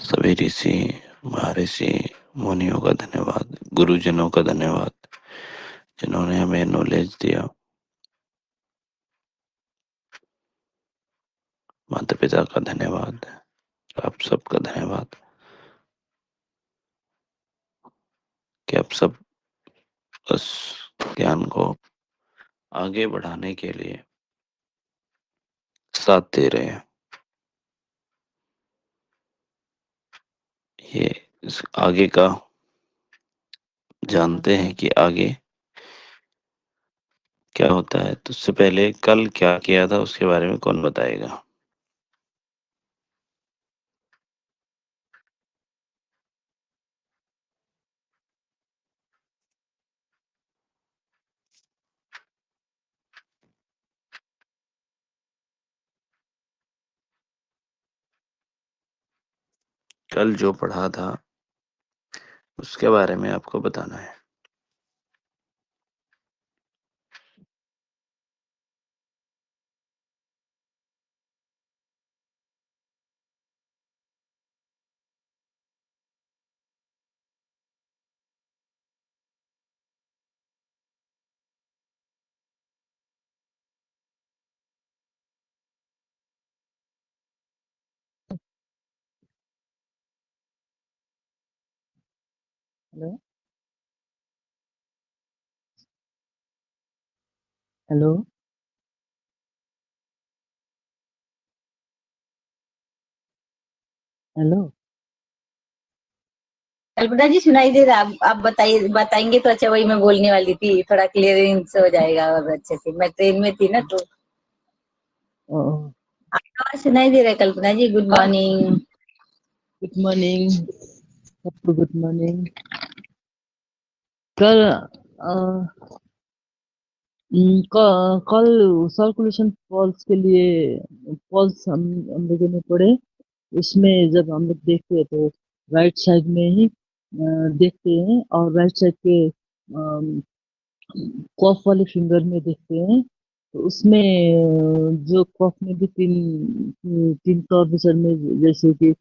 सभी ऋषि, महर्षि, मुनियों का धन्यवाद, गुरुजनों का धन्यवाद जिन्होंने हमें नॉलेज दिया। माता पिता का धन्यवाद, आप सबका धन्यवाद कि आप सब उस ज्ञान को आगे बढ़ाने के लिए साथ दे रहे हैं। ये इस आगे का जानते हैं कि आगे क्या होता है, तो उससे पहले कल क्या किया था उसके बारे में कौन बताएगा? कल जो पढ़ा था उसके बारे में आपको बताना है। Hello hello hello. Kalpana ji सुनाई दे रहा, आप बताइए, बताएंगे तो अच्छा। वही मैं बोलने वाली थी, थोड़ा क्लियरेंस हो जाएगा और अच्छे से। मैं ट्रेन में थी ना, तो आवाज सुनाई दे रहा है। कल्पना जी गुड मॉर्निंग। गुड मॉर्निंग सबको, गुड मॉर्निंग। कल कल सर्कुलेशन पल्स के लिए पल्स हम लोगों ने पढ़े। इसमें जब हम लोग देखते हैं तो राइट साइड में ही देखते हैं, और राइट साइड के कॉफ वाले फिंगर में देखते हैं। तो उसमें जो कॉफ में भी तीन तीन कर्वेचर में, जैसे कि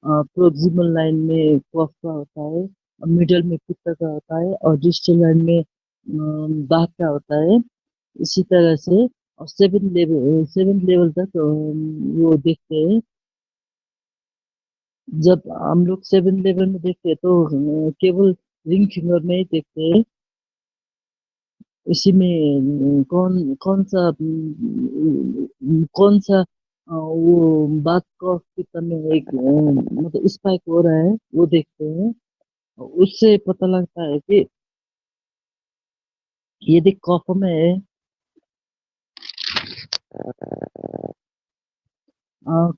प्रोक्सिमल लाइन में कॉफ का होता है, मिडल में पित्त का होता है, और डिस्टल लाइन में बाथ का होता है। इसी तरह से और सेवन लेवल तक वो देखते हैं। जब हम लोग सेवन लेवल में देखते हैं तो केवल रिंग फिंगर में ही देखते हैं। इसी में कौन कौन सा कौन सा वो बात का कितना में एक मतलब स्पाइक हो रहा है वो देखते हैं। उससे पता लगता है कि यदि कफ में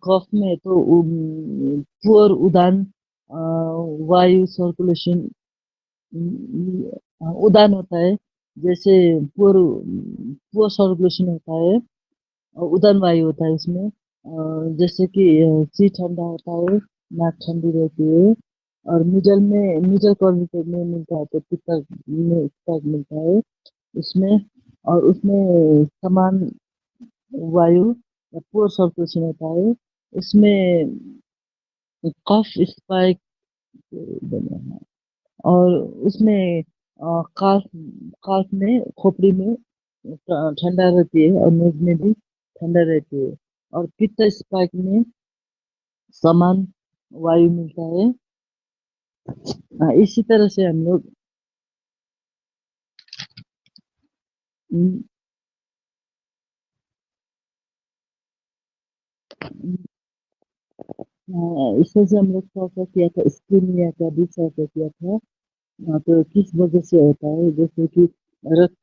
कफ में तो पुअर उदान वायु सर्कुलेशन उदान होता है। जैसे पुअर पुअर सर्कुलेशन होता है और उदान वायु होता है इसमें। जैसे कि सी ठंडा होता है, नाक ठंडी रहती है, और मिडल कर्वेचर में मिलता है तो पित्त में स्पाइक मिलता है उसमें। और उसमें समान वायु या पुअर सर्कुलेशन होता है। उसमें कफ स्पाइक बना है, और उसमें काफ काफ में खोपड़ी में ठंडा रहती है, और नोज में भी ठंडा रहती है। और पित्त स्पाइक में समान वायु मिलता है। इसी तरह से हम लोग हम्म, इसमें से हम लोग चर्चा किया था, स्कीमिया का भी चर्चा किया था। तो किस वजह से होता है, जैसे कि रक्त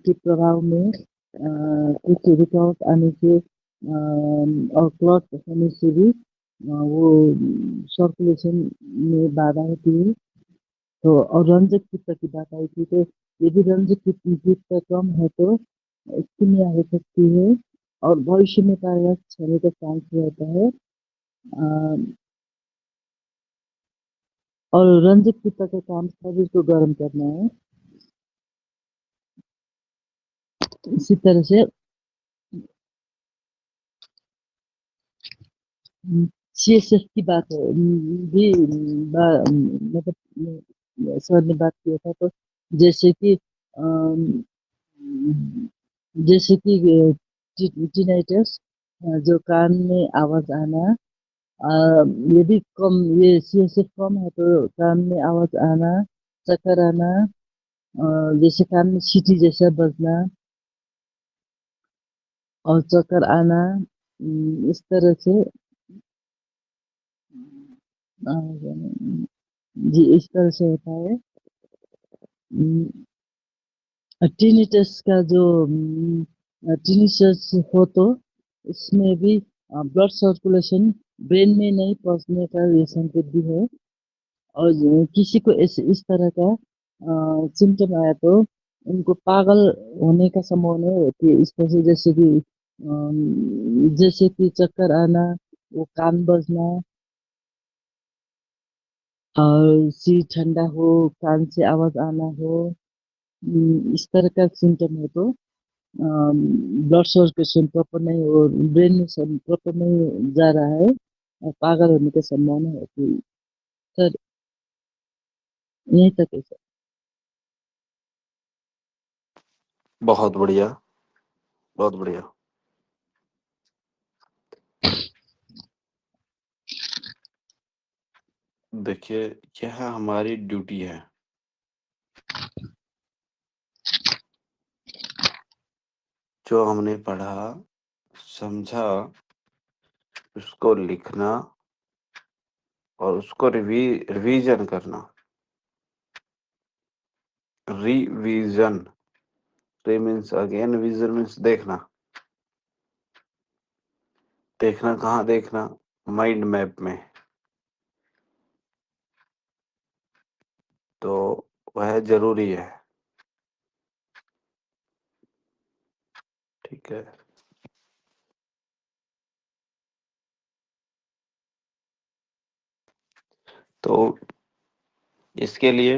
के प्रभाव में कुछ रुकावट आने से और क्लॉट होने से भी वो सर्कुलेशन में बाधा होती है। तो और रंजक पित्त की बात आई थी, तो यदि रंजक पित्त कम है तो स्कीमिया हो सकती है, और भविष्य में पायरस होने का चांस रहता है। अ, और रंजक पित्त का काम शरीर को गर्म करना है। इसी तरह से CSF की बात भी मतलब सर ने बात किया था, तो जैसे कि टीनेजर्स जो कान में आवाज आना, यदि कम ये CSF कम है तो कान में आवाज आना, चक्कर आना, जैसे कान में सीटी जैसा बजना और चक्कर आना, इस तरह से अ, जी इस तरह से होता है। टीनेजर्स का जो टीनेजर्स हो तो इसमें भी ब्लड सर्कुलेशन ब्रेन में नहीं पहुंचने का ये संकेत भी है। और किसी को इस तरह का सिम्टम आया तो उनको पागल होने का संभावना होती है। इस तरह से जैसे कि चक्कर आना, वो कान बजना और सिर ठंडा हो, कान से आवाज आना हो, इस तरह का सिम्टम है तो ब्लड सर्कुलेशन प्रॉपर नहीं और ब्रेन में प्रॉपर नहीं जा रहा है और पागल होने की संभावना होती है। सर यहीं तक है सर। बहुत बढ़िया, बहुत बढ़िया। देखिए, यह हमारी ड्यूटी है। जो हमने पढ़ा, समझा, उसको लिखना और उसको रिवीजन करना। रिवीजन, री मीन्स अगेन, विजन मीन्स देखना। देखना कहाँ देखना? माइंड मैप में। तो वह जरूरी है। ठीक है। तो इसके लिए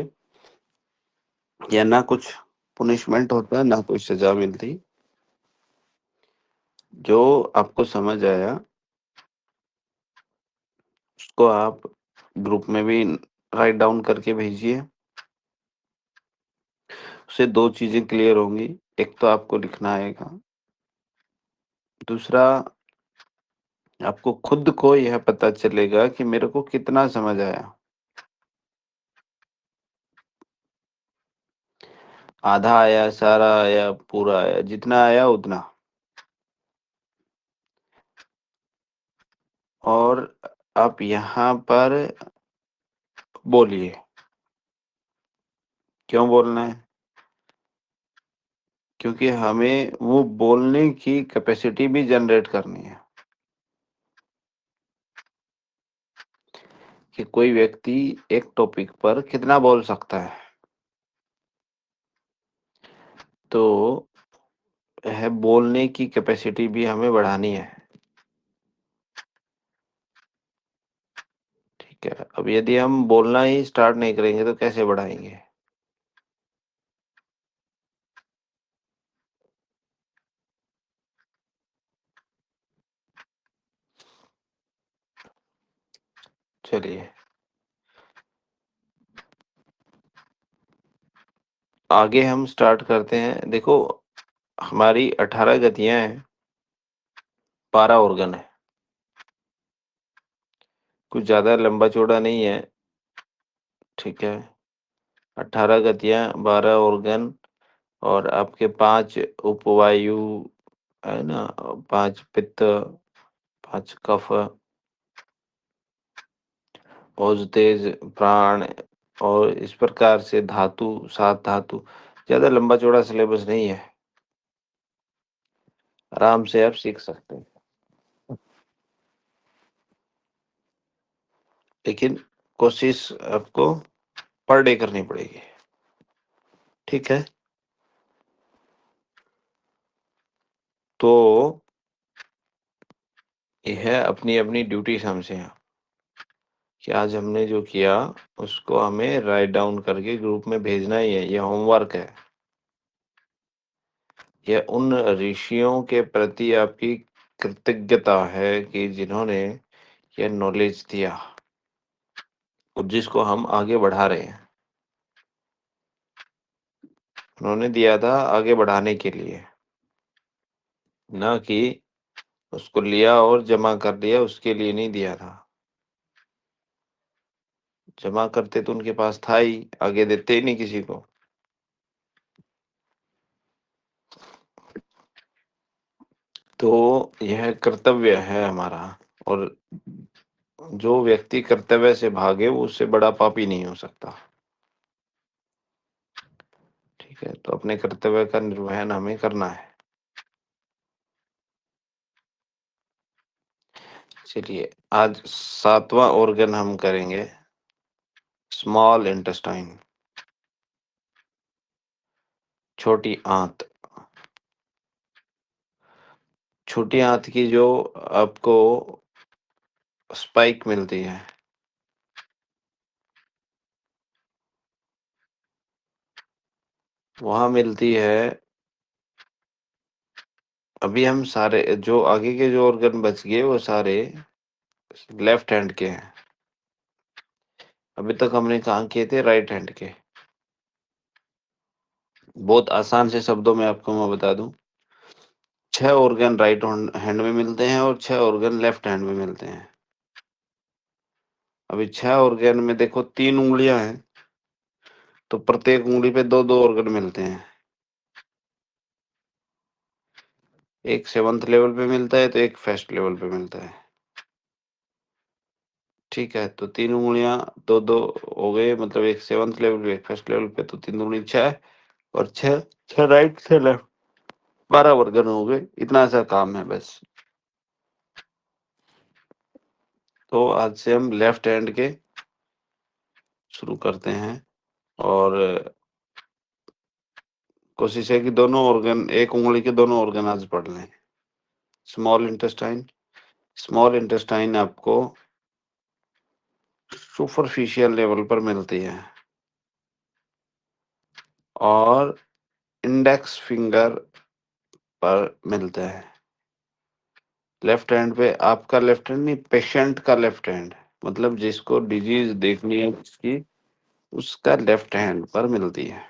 या ना कुछ पुनिशमेंट होता, ना कोई सजा मिलती। जो आपको समझ आया उसको आप ग्रुप में भी राइट डाउन करके भेजिए। उससे दो चीजें क्लियर होंगी। एक तो आपको लिखना आएगा, दूसरा आपको खुद को यह पता चलेगा कि मेरे को कितना समझ आया। आधा आया, सारा आया, पूरा आया, जितना आया उतना। और आप यहाँ पर बोलिए। क्यों बोलना है? क्योंकि हमें वो बोलने की कैपेसिटी भी जनरेट करनी है कि कोई व्यक्ति एक टॉपिक पर कितना बोल सकता है। तो यह बोलने की कैपेसिटी भी हमें बढ़ानी है। ठीक है। अब यदि हम बोलना ही स्टार्ट नहीं करेंगे तो कैसे बढ़ाएंगे? चलिए आगे हम स्टार्ट करते हैं। देखो, हमारी 18 गतियां हैं, 12 ऑर्गन है, कुछ ज्यादा लंबा चौड़ा नहीं है। ठीक है। 18 गतियां, 12 ऑर्गन और आपके 5 उपवायु है ना, 5 पित्त, 5 कफ, ओज, तेज, प्राण, और इस प्रकार से धातु, 7 धातु। ज्यादा लंबा चौड़ा सिलेबस नहीं है, आराम से आप सीख सकते हैं। लेकिन कोशिश आपको पर डे करनी पड़ेगी। ठीक है। तो यह अपनी अपनी ड्यूटी समझे कि आज हमने जो किया उसको हमें राइट डाउन करके ग्रुप में भेजना ही है। यह होमवर्क है। यह उन ऋषियों के प्रति आपकी कृतज्ञता है कि जिन्होंने या नॉलेज दिया, और जिसको हम आगे बढ़ा रहे हैं। उन्होंने दिया था आगे बढ़ाने के लिए, ना कि उसको लिया और जमा कर दिया, उसके लिए नहीं दिया था। जमा करते तो उनके पास था ही, आगे देते ही नहीं किसी को। तो यह कर्तव्य है हमारा, और जो व्यक्ति कर्तव्य से भागे वो उससे बड़ा पापी नहीं हो सकता। ठीक है, तो अपने कर्तव्य का निर्वहन हमें करना है। चलिए, आज 7वां ऑर्गन हम करेंगे, स्मॉल इंटेस्टाइन, छोटी आंत। छोटी आंत की जो आपको स्पाइक मिलती है, वहां मिलती है। अभी हम सारे जो आगे के जो ऑर्गन बच गए वो सारे लेफ्ट हैंड के हैं। अभी तक हमने काम किए थे राइट हैंड के। बहुत आसान से शब्दों में आपको मैं बता दूं, 6 ऑर्गन राइट हैंड में मिलते हैं और 6 ऑर्गन लेफ्ट हैंड में मिलते हैं। अभी 6 ऑर्गन में देखो 3 उंगलियां हैं, तो प्रत्येक उंगली पे 2-2 ऑर्गन मिलते हैं। एक 7th लेवल पे मिलता है तो एक फर्स्ट लेवल पे मिलता है। ठीक है, तो 3 उंगलियां 2-2 हो गए, मतलब एक 7th लेवल पे एक फर्स्ट लेवल पे, तो 3 दूनी 6, और 6 6 राइट से लेफ्ट 12 ऑर्गन हो गए। इतना सा काम है बस। तो आज से हम लेफ्ट हैंड के शुरू करते हैं, और कोशिश है कि दोनों ऑर्गन, एक उंगली के दोनों ऑर्गन आज पढ़ लें। स्मॉल इंटेस्टाइन, स्मॉल इंटेस्टाइन आपको सुपरफिशियल लेवल पर मिलती है, और इंडेक्स फिंगर पर मिलता है। लेफ्ट हैंड पे, आपका लेफ्ट हैंड नहीं, पेशेंट का लेफ्ट हैंड, मतलब जिसको डिजीज देखनी है जिसकी, उसका लेफ्ट हैंड पर मिलती है।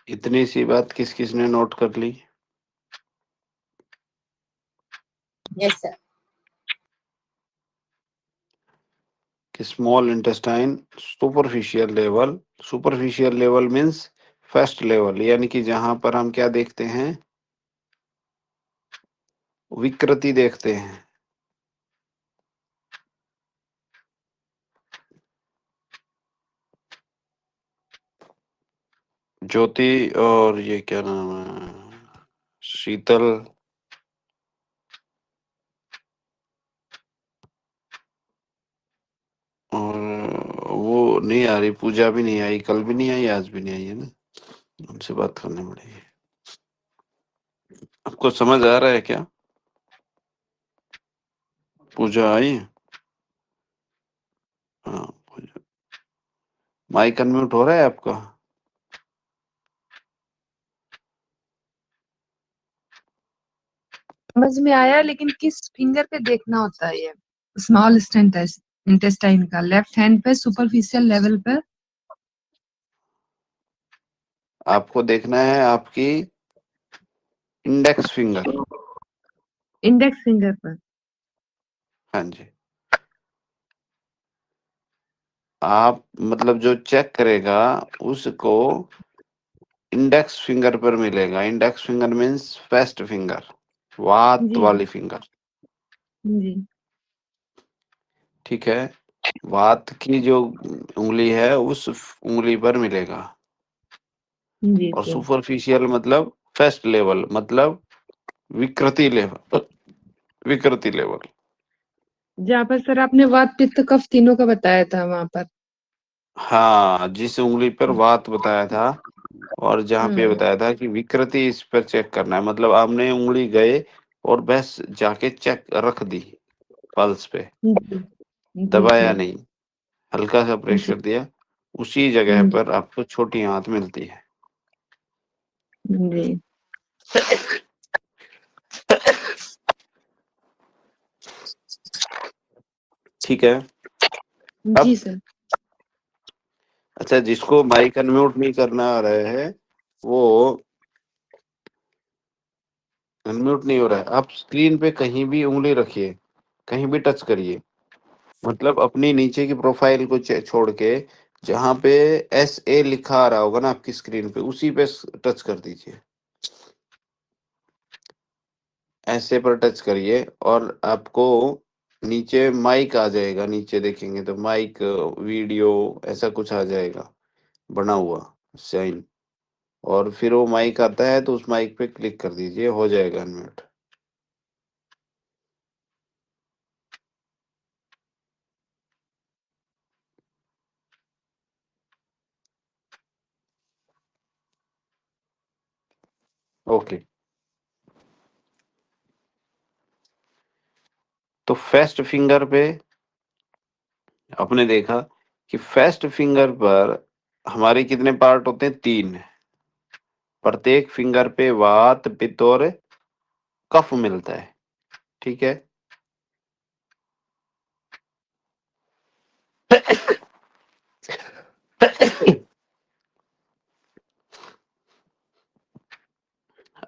इतनी सी बात किस किस ने नोट कर ली? Yes sir. कि small intestine superficial level means first level, यानी कि जहां पर हम क्या देखते हैं, विकृति देखते हैं। ज्योति, और ये क्या नाम है, शीतल, और वो नहीं आ रही, पूजा भी नहीं आई, कल भी नहीं आई, आज भी नहीं आई है ना, उनसे बात करनी पड़ेगी। आपको समझ आ रहा है क्या? पूजा आई? हाँ, पूजा। माइक अनम्यूट हो रहा है आपका? समझ में आया, लेकिन किस फिंगर पे देखना होता है ये स्मॉल इंटेस्टाइन का? लेफ्ट हैंड पे सुपरफिशियल लेवल पे। आपको देखना है आपकी इंडेक्स फिंगर। इंडेक्स फिंगर पर। हाँ जी। आप मतलब जो चेक करेगा उसको इंडेक्स फिंगर पर मिलेगा। Index finger means first finger, वात जी वाली फिंगर। जी ठीक है, वात की जो उंगली है उस उंगली पर मिलेगा। जी और सर। सुपरफिशियल मतलब फर्स्ट लेवल, मतलब विकृति लेवल, विकृति लेवल। जहाँ पर सर आपने वात पित्त कफ तीनों का बताया था वहां पर। हाँ, जिस उंगली पर वात बताया था और जहाँ पे हम्म। बताया था कि विकृति, इस पर चेक करना है। मतलब आपने उंगली गए और बस जाके चेक रख दी पल्स पे, जी जी दबाया सर। नहीं, हल्का सा जी प्रेशर दिया, उसी जगह पर आपको छोटी आंत मिलती है। जी ठीक है। अब जी सर। अच्छा, जिसको माइक अनम्यूट नहीं करना आ रहा है वो अनम्यूट नहीं हो रहा है, आप स्क्रीन पे कहीं भी उंगली रखिए, कहीं भी टच करिए, मतलब अपनी नीचे की प्रोफाइल को छोड़ के जहां पे SA लिखा आ रहा होगा ना आपकी स्क्रीन पे, उसी पे टच कर दीजिए। ऐसे पर टच करिए और आपको नीचे माइक आ जाएगा, नीचे देखेंगे तो माइक वीडियो ऐसा कुछ आ जाएगा बना हुआ साइन, और फिर वो माइक आता है तो उस माइक पे क्लिक कर दीजिए, हो जाएगा अनम्यूट। ओके, तो फर्स्ट फिंगर पे आपने देखा कि फर्स्ट फिंगर पर हमारे कितने पार्ट होते हैं? 3। प्रत्येक फिंगर पे वात, पित्त और कफ मिलता है। ठीक है।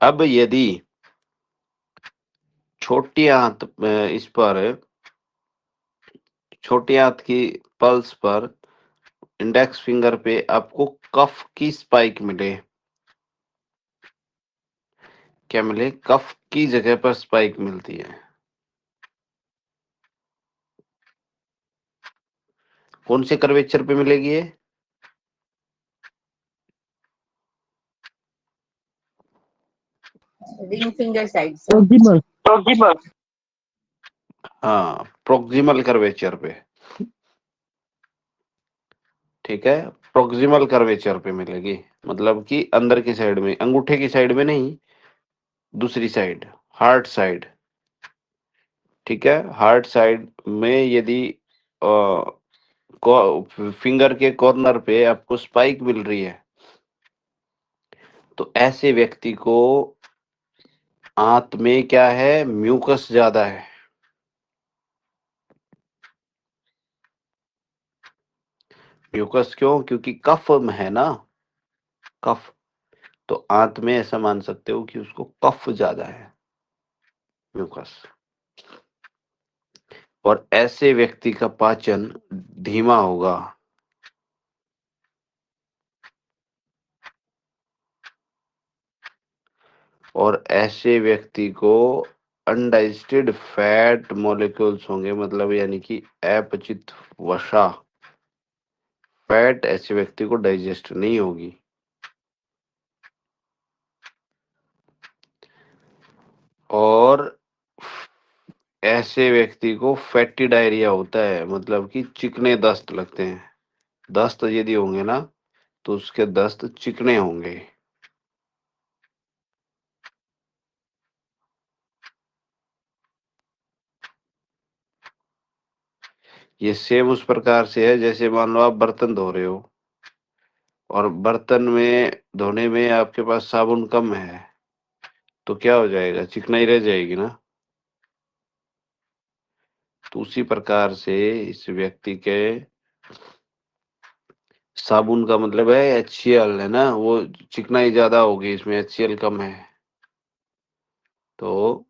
अब यदि छोटी आंत इस पर छोटी आंत की पल्स पर इंडेक्स फिंगर पे आपको कफ की स्पाइक मिले, क्या मिले? कफ की जगह पर स्पाइक मिलती है। कौन से कर्वेचर पे मिलेगी ये? रिंग फिंगर साइड से। प्रोक्सिमल। हाँ, प्रोक्सिमल कर्वेचर पे। ठीक है, प्रोक्सिमल कर्वेचर पे मिलेगी, मतलब कि अंदर की साइड में, अंगूठे की साइड में नहीं, दूसरी साइड, हार्ट साइड। ठीक है, हार्ट साइड में यदि फिंगर के कॉर्नर पे आपको स्पाइक मिल रही है तो ऐसे व्यक्ति को आंत में क्या है? म्यूकस ज्यादा है। म्यूकस क्यों? क्योंकि कफ में है ना, कफ, तो आंत में ऐसा मान सकते हो कि उसको कफ ज्यादा है, म्यूकस। और ऐसे व्यक्ति का पाचन धीमा होगा। और ऐसे व्यक्ति को अनडाइजेस्टेड फैट मॉलिक्यूल्स होंगे, मतलब यानी कि अपचित वसा फैट ऐसे व्यक्ति को डाइजेस्ट नहीं होगी। और ऐसे व्यक्ति को फैटी डायरिया होता है, मतलब कि चिकने दस्त लगते हैं। दस्त यदि होंगे ना तो उसके दस्त चिकने होंगे। ये सेम उस प्रकार से है जैसे मान लो आप बर्तन धो रहे हो और बर्तन में धोने में आपके पास साबुन कम है तो क्या हो जाएगा? चिकनाई रह जाएगी ना। तो उसी प्रकार से इस व्यक्ति के साबुन का मतलब है HCl है ना, वो चिकनाई ज्यादा होगी, इसमें HCl कम है, तो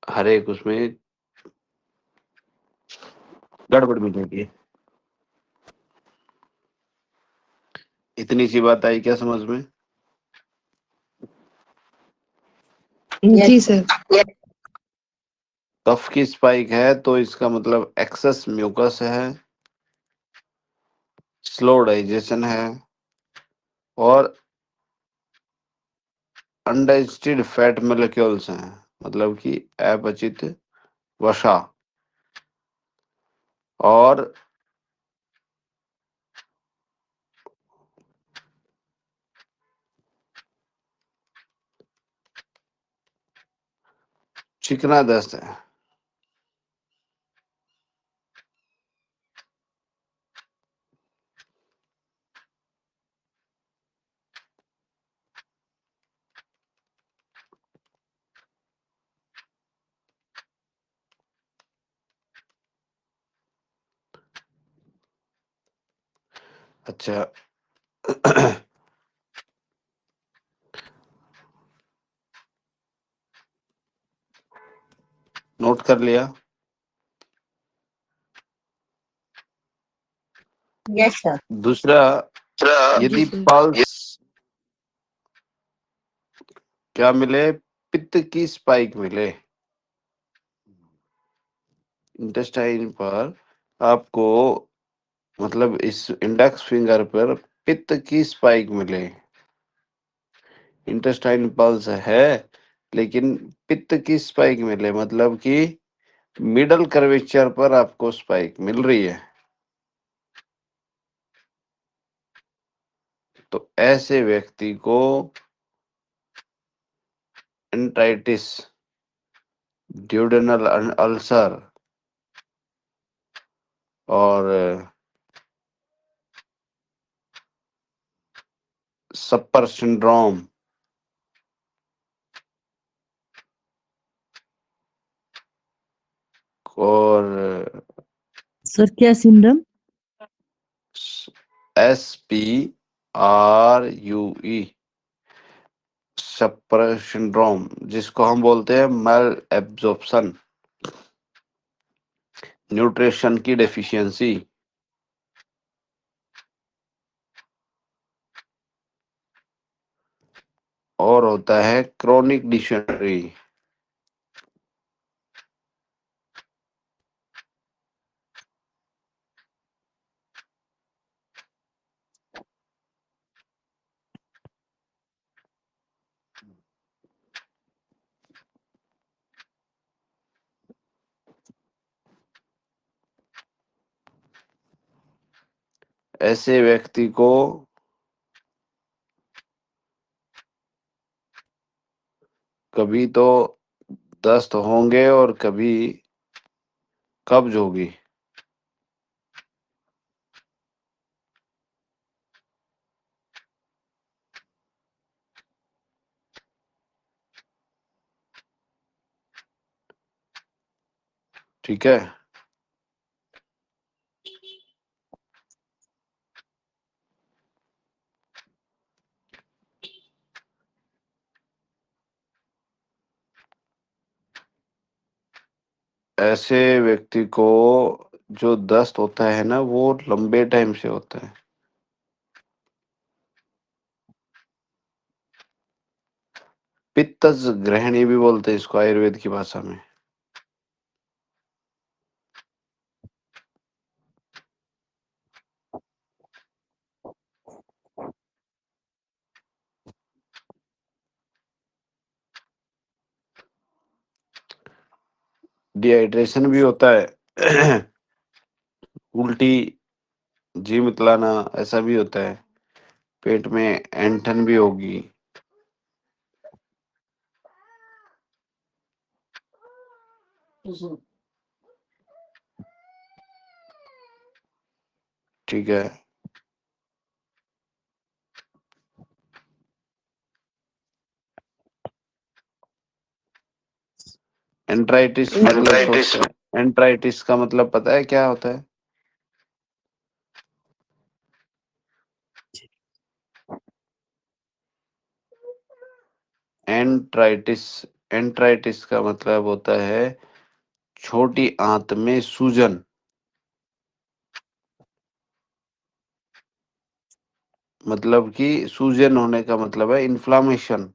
हर एक उसमें गड़बड़ मिलेगी। इतनी सी बात आई क्या समझ में? जी सर। कफ की स्पाइक है तो इसका मतलब एक्सेस म्यूकस है, स्लो डाइजेशन है और अनडाइजेस्टेड फैट मोलिक्यूल्स हैं, मतलब कि अपचित वसा और चिकना दस्त है। अच्छा नोट कर लिया? Yes sir. दूसरा, जी यदि सर। पल्स क्या मिले, पित्त की स्पाइक मिले इंटेस्टाइन पर, आपको मतलब इस इंडेक्स फिंगर पर पित्त की स्पाइक मिले, इंटेस्टाइन पल्स है लेकिन पित्त की स्पाइक मिले, मतलब कि मिडल कर्वेचर पर आपको स्पाइक मिल रही है, तो ऐसे व्यक्ति को एंट्राइटिस, ड्यूडेनल अल्सर और सपर सिंड्रोम और सर क्या सिंड्रोम? SPRUE, सपर सिंड्रोम, जिसको हम बोलते हैं मेल एब्जॉर्प्शन, न्यूट्रिशन की डेफिशिएंसी, और होता है क्रोनिक डिसेंट्री। ऐसे व्यक्ति को कभी तो दस्त होंगे और कभी कब्ज होगी। ठीक है, ऐसे व्यक्ति को जो दस्त होता है ना, वो लंबे टाइम से होता है। पित्तज ग्रहणी भी बोलते हैं इसको आयुर्वेद की भाषा में। डिहाइड्रेशन भी होता है उल्टी, जी मितलाना, ऐसा भी होता है। पेट में ऐंठन भी होगी। ठीक है, एंट्राइटिस मतलब एंट्राइटिस का मतलब पता है क्या होता है? एंट्राइटिस, एंट्राइटिस का मतलब होता है छोटी आंत में सूजन, मतलब कि सूजन होने का मतलब है इन्फ्लामेशन।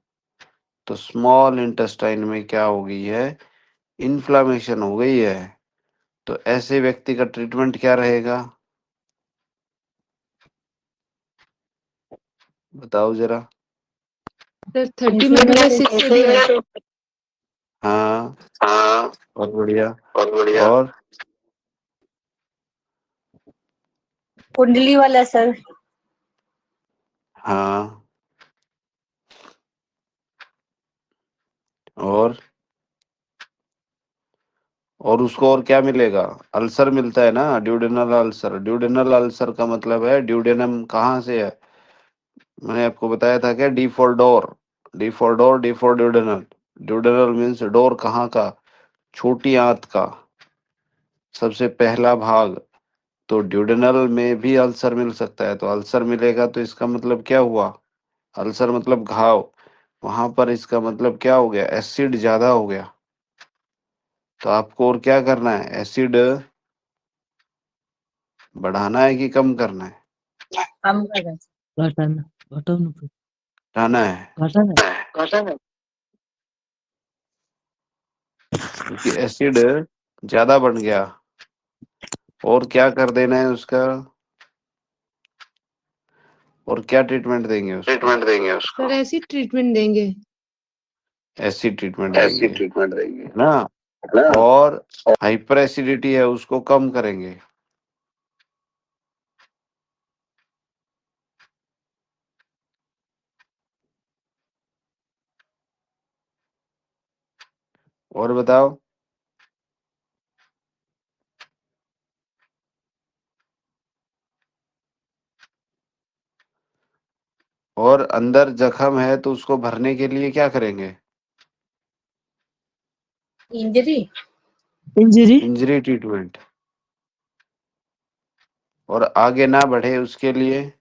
तो स्मॉल इंटेस्टाइन में क्या हो गई है, इन्फ्लामेशन हो गई है। तो ऐसे व्यक्ति का ट्रीटमेंट क्या रहेगा, बताओ जरा। सर 30 - 6 हाँ, बहुत बढ़िया। और कुंडली वाला सर। हाँ, और उसको और क्या मिलेगा, अल्सर मिलता है ना, ड्यूडेनल अल्सर। ड्यूडेनल अल्सर का मतलब है ड्यूडेनम कहाँ से है, मैंने आपको बताया था क्या, D for door, D for door, D for duodenal. Duodenal means door कहाँ का, छोटी आंत का सबसे पहला भाग, तो ड्यूडेनल में भी अल्सर मिल सकता है। तो अल्सर मिलेगा तो इसका मतलब क्या हुआ? अल्सर मतलब घाव। वहां पर इसका मतलब क्या हो गया? एसिड ज्यादा हो गया। तो आपको और क्या करना है? एसिड बढ़ाना है कि कम करना है? कम कर घटाना, घटाउनु पर्यो, बढ़ाना है, घटाना। क्योंकि एसिड ज्यादा बन गया। और क्या कर देना है उसका? और क्या ट्रीटमेंट देंगे उसको? सर ऐसी ट्रीटमेंट देंगे। एसिड ट्रीटमेंट देंगे ना। और हाइपर एसिडिटी है उसको कम करेंगे। और बताओ। और अंदर जख्म है तो उसको भरने के लिए क्या करेंगे? इंजरी। Injury, injury treatment. और आगे ना बढ़े उसके लिए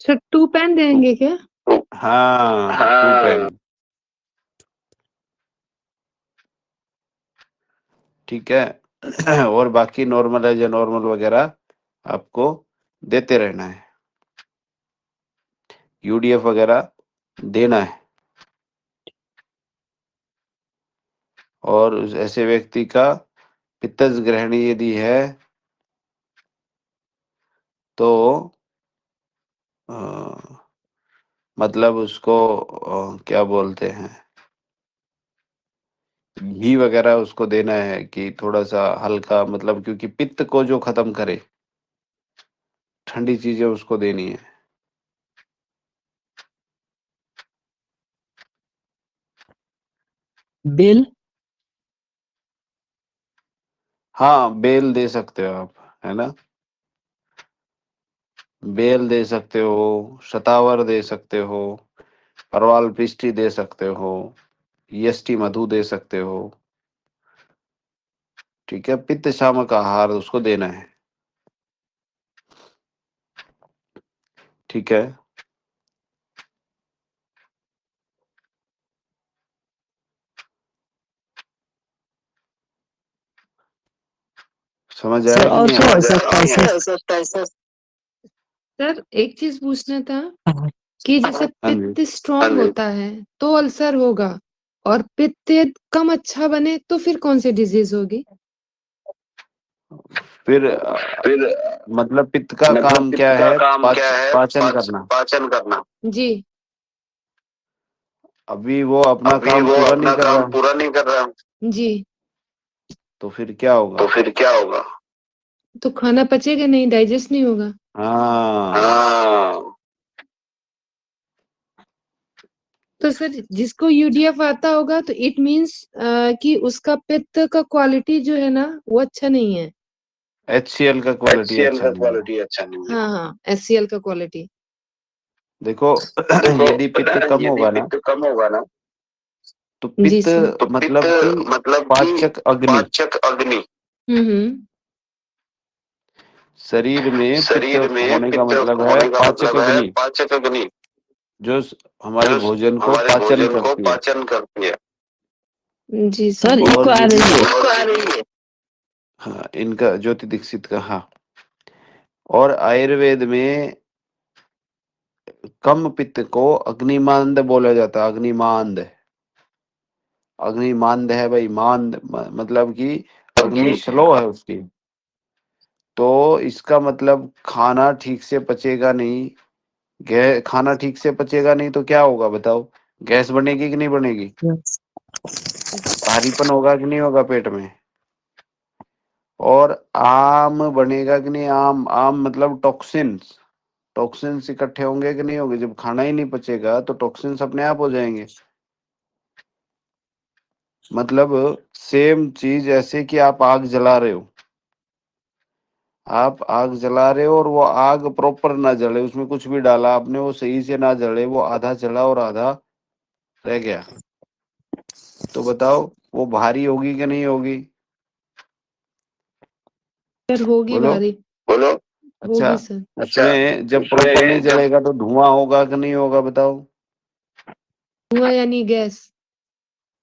सर 2 पेन देंगे क्या? हाँ, टू पेन। ठीक है। और बाकी नॉर्मल है जो नॉर्मल वगैरह आपको देते रहना है। यूडीएफ वगैरह देना है। और ऐसे व्यक्ति का पित्तज ग्रहणी यदि है तो अ, मतलब उसको क्या बोलते हैं, घी वगैरह उसको देना है कि थोड़ा सा हल्का, मतलब क्योंकि पित्त को जो खत्म करे, ठंडी चीजें उसको देनी है। बेल, हाँ, बेल दे सकते हो आप, है ना। बेल दे सकते हो, शतावर दे सकते हो, परवाल पृष्ठी दे सकते हो, ईएसटी मधु दे सकते हो। ठीक है, पित्त शामक आहार उसको देना है। ठीक है, समझ सर आया कि और नहीं क्या आया? हो सकता है सर? सर एक चीज पूछना था कि जैसे हाँ जी। पित्त स्ट्रांग होता है तो अल्सर होगा, और पित्त कम अच्छा बने तो फिर कौन सी डिजीज होगी? फिर मतलब पित्त का काम क्या है? पाचन करना। जी। अभी वो अपना काम पूरा नहीं कर रहा, जी। तो फिर क्या होगा? तो खाना पचेगा नहीं, डाइजेस्ट नहीं होगा। हाँ, तो सर जिसको यूडीएफ आता होगा तो इट मीन्स कि उसका पित्त का क्वालिटी जो है ना वो अच्छा नहीं है। HCl का क्वालिटी अच्छा नहीं है। हाँ हाँ, एचसीएल का क्वालिटी। देखो, यदि पित्त कम होगा ना तो जी पित्त सर। मतलब कि पाचक अग्नि, हम्म। शरीर में पित्त होने का मतलब है पाचक अग्नि, जो हमारे भोजन को पाचन करती है। जी सर सर। इको और आ यदि रही है। हाँ, इनका ज्योति दीक्षित का, हाँ। और आयुर्वेद में कम पित्त को अग्निमांद बोला जाता है। अग्निमांद, अग्निमांद है भाई, मांद मतलब कि अग्नि स्लो है उसकी। तो इसका मतलब खाना ठीक से पचेगा नहीं। खाना ठीक से पचेगा नहीं तो क्या होगा बताओ? गैस बनेगी कि नहीं बनेगी? भारीपन होगा कि नहीं होगा पेट में? और आम बनेगा कि नहीं? आम आम मतलब टॉक्सिन्स, टॉक्सिन्स इकट्ठे होंगे कि नहीं होंगे? जब खाना ही नहीं पचेगा तो टॉक्सिन्स अपने आप हो जाएंगे। मतलब सेम चीज ऐसे कि आप आग जला रहे हो, आप आग जला रहे हो और वो आग प्रॉपर ना जले, उसमें कुछ भी डाला आपने, वो सही से ना जले, वो आधा जला और आधा रह गया। तो बताओ वो भारी होगी कि नहीं होगी? सर होगी बोलो। भारी। बोलो। होगी अच्छा, सर। उसमें जब प्रॉपर नहीं जलेगा तो धुआं होगा कि नहीं होगा, बताओ? धुआं यानी गैस।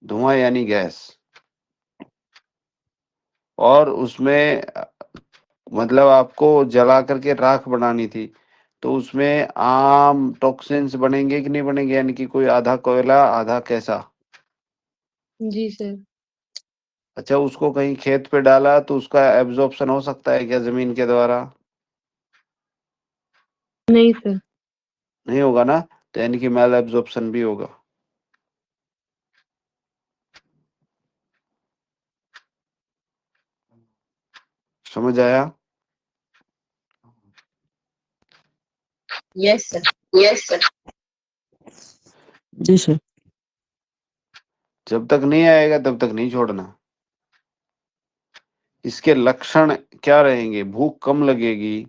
धुआं यानी गैस। और उसमें मतलब आपको जला करके राख बनानी थी, तो उसमें आम टॉक्सिन्स बनेंगे कि नहीं बनेंगे, यानी कि कोई आधा कोयला आधा कैसा? जी सर। अच्छा, उसको कहीं खेत पे डाला तो उसका एब्जॉर्प्शन हो सकता है क्या जमीन के द्वारा? नहीं सर। नहीं होगा ना, तो यानी कि मैल एब्जॉर्प्शन भी होगा। समझ आया? Yes sir. Yes sir. जी सर। जब तक नहीं आएगा तब तक नहीं छोड़ना। इसके लक्षण क्या रहेंगे? भूख कम लगेगी,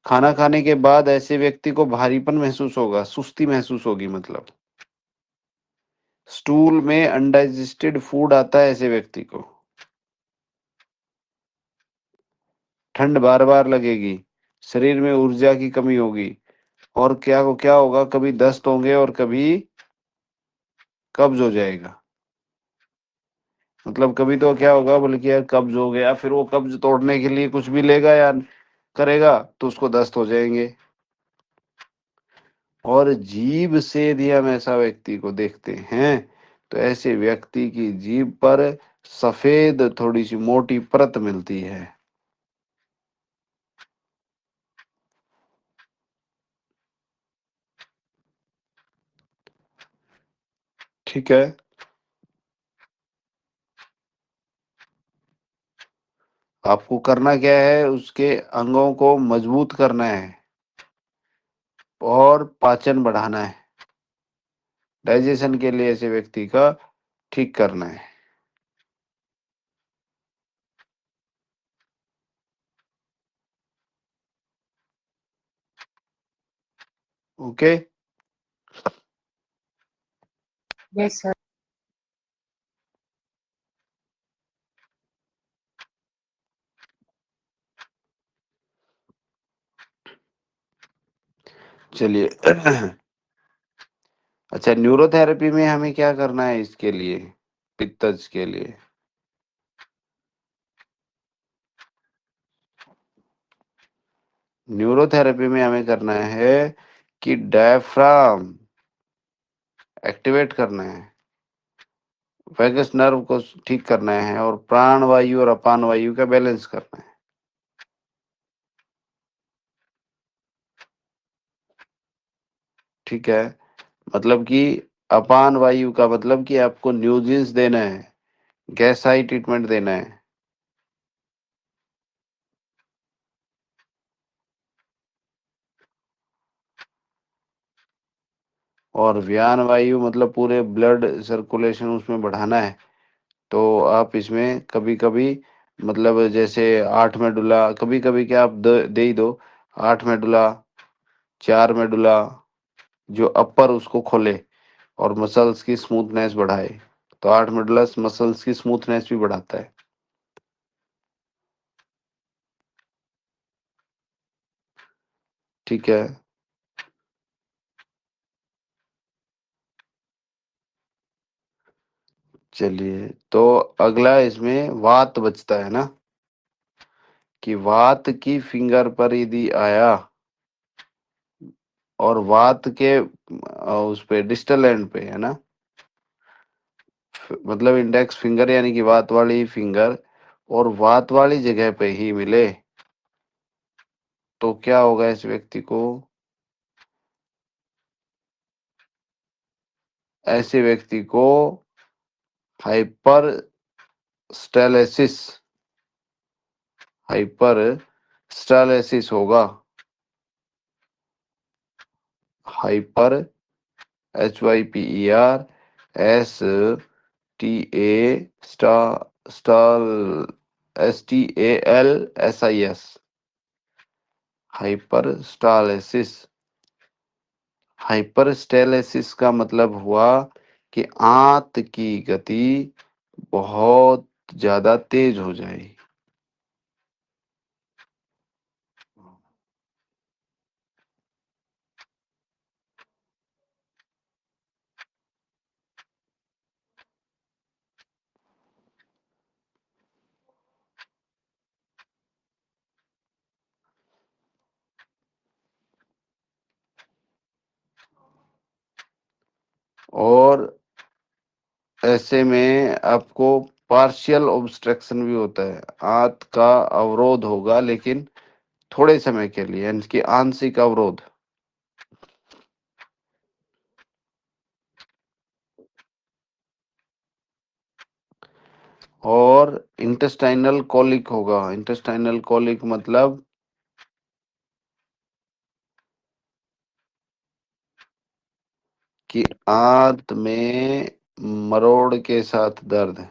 खाना खाने के बाद ऐसे व्यक्ति को भारीपन महसूस होगा, सुस्ती महसूस होगी, मतलब स्टूल में अनडाइजेस्टेड फूड आता है ऐसे व्यक्ति को, ठंड बार बार लगेगी, शरीर में ऊर्जा की कमी होगी, और क्या को क्या होगा, कभी दस्त होंगे और कभी कब्ज हो जाएगा। मतलब कभी तो क्या होगा, बल्कि यार कब्ज हो गया, फिर वो कब्ज तोड़ने के लिए कुछ भी लेगा या करेगा तो उसको दस्त हो जाएंगे। और जीभ से यदि हम ऐसा व्यक्ति को देखते हैं तो ऐसे व्यक्ति की जीभ पर सफेद थोड़ी सी मोटी परत मिलती है। ठीक है। आपको करना क्या है, उसके अंगों को मजबूत करना है और पाचन बढ़ाना है, डाइजेशन के लिए ऐसे व्यक्ति का ठीक करना है। ओके। Yes sir. चलिए। अच्छा, न्यूरोथेरेपी में हमें क्या करना है इसके लिए, पित्तज के लिए? न्यूरोथेरेपी में हमें करना है कि डायफ्राम एक्टिवेट करना है, वैगस नर्व को ठीक करना है, और प्राण वायु और अपान वायु का बैलेंस करना है। ठीक है। मतलब कि अपान वायु का मतलब कि आपको न्यूजेंस देना है, गैसाई ट्रीटमेंट देना है। और व्यान वायु मतलब पूरे ब्लड सर्कुलेशन उसमें बढ़ाना है। तो आप इसमें कभी कभी मतलब जैसे 8 मेडुला, कभी कभी क्या आप दे ही दो, 8 मेडुला, 4 मेडुला, जो अपर उसको खोले और मसल्स की स्मूथनेस बढ़ाए। तो 8 मेडुला मसल्स की स्मूथनेस भी बढ़ाता है। ठीक है। चलिए, तो अगला इसमें वात बचता है ना, कि वात की फिंगर पर यदि आया और वात के उस पे डिस्टल एंड पे है ना, मतलब इंडेक्स फिंगर यानी कि वात वाली फिंगर, और वात वाली जगह पे ही मिले तो क्या होगा इस व्यक्ति को? ऐसे व्यक्ति को हाइपर स्टेलेसिस, हाइपर स्टेलेसिस होगा। हाइपर, HYPER STA स्टाल STALSIS, hyper stalsis. Hyper stalsis का मतलब हुआ कि आंत की गति बहुत ज्यादा तेज हो जाए। और ऐसे में आपको पार्शियल ऑब्स्ट्रक्शन भी होता है, आंत का अवरोध होगा लेकिन थोड़े समय के लिए, यानी कि आंशिक अवरोध। और इंटेस्टाइनल कॉलिक होगा। इंटेस्टाइनल कॉलिक मतलब कि आंत में मरोड़ के साथ दर्द।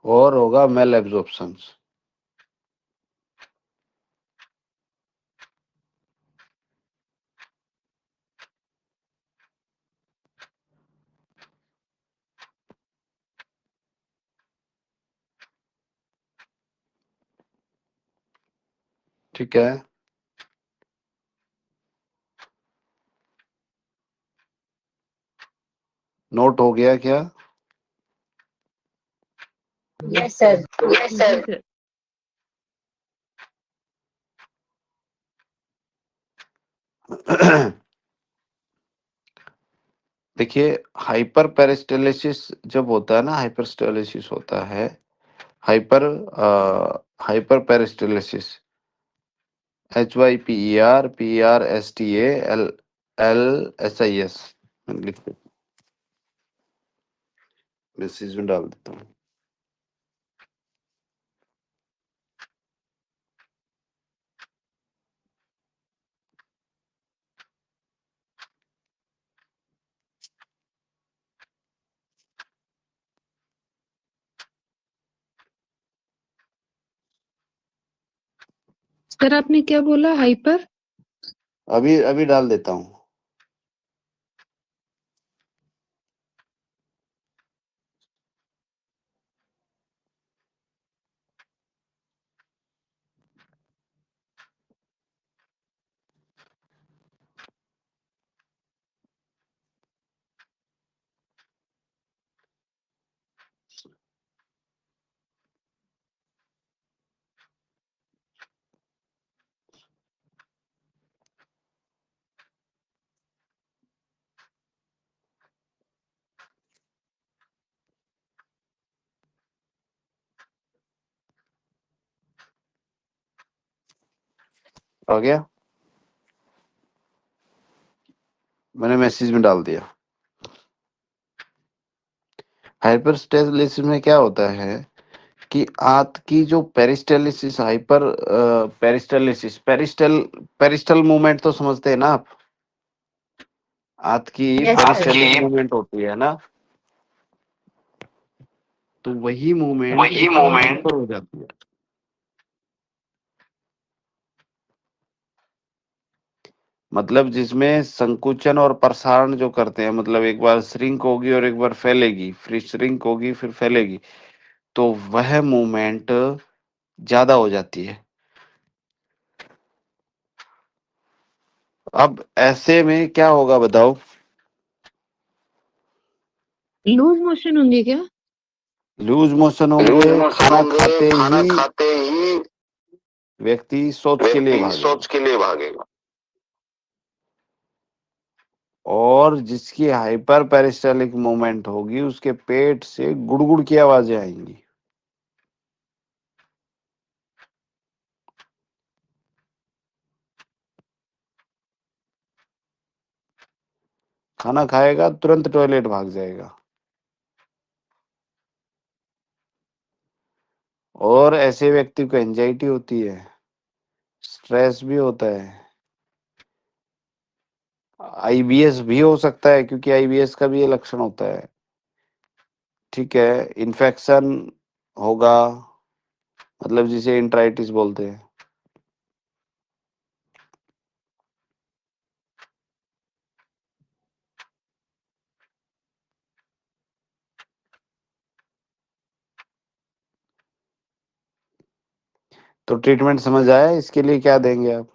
और होगा मेल एब्जॉर्प्शन। ठीक है, नोट हो गया क्या? Yes sir. जी सर। देखिए, हाइपर पेरिस्टेलिसिस जब होता है ना, हाइपरस्टेलिसिस होता है, हाइपर हाइपर पेरिस्टेलिसिस, HYPERPERSTALLSIS लिख दे, मैसेज में डाल देता हूँ। सर आपने क्या बोला, हाइपर? अभी अभी डाल देता हूँ। आ गया, मैंने मैसेज में डाल दिया। हाइपरस्टेलिसिस में क्या होता है कि आंत की जो पेरिस्टेलिसिस, हाइपर पेरिस्टेलिसिस, पेरिस्टल मूवमेंट तो समझते हैं ना आप? आंत की यस पेरिस्टेलिक सर। मूवमेंट होती है ना, तो वही मूवमेंट वही मोमेंट। हाइपर हो जाती है। मतलब जिसमें संकुचन और प्रसारण जो करते हैं, मतलब एक बार श्रिंक होगी और एक बार फैलेगी, फिर श्रिंक होगी फिर फैलेगी, तो वह मूवमेंट ज्यादा हो जाती है। अब ऐसे में क्या होगा बताओ? लूज मोशन होंगे क्या? लूज मोशन लूज होंगे, मोशन खाना होंगे, खाते खाना ही खाते ही व्यक्ति शौच के लिए व्यक्ति भागेगा। शौच के लिए भागेगा। और जिसकी हाइपर पेरिस्टालिक मूवमेंट होगी उसके पेट से गुड़गुड़ की आवाजें आएंगी। खाना खाएगा तुरंत टॉयलेट भाग जाएगा। और ऐसे व्यक्ति को एंजाइटी होती है, स्ट्रेस भी होता है, आईबीएस भी हो सकता है, क्योंकि आईबीएस का भी ये लक्षण होता है। ठीक है, इन्फेक्शन होगा, मतलब जिसे इंट्राइटिस बोलते हैं। तो ट्रीटमेंट समझ आया, इसके लिए क्या देंगे आप?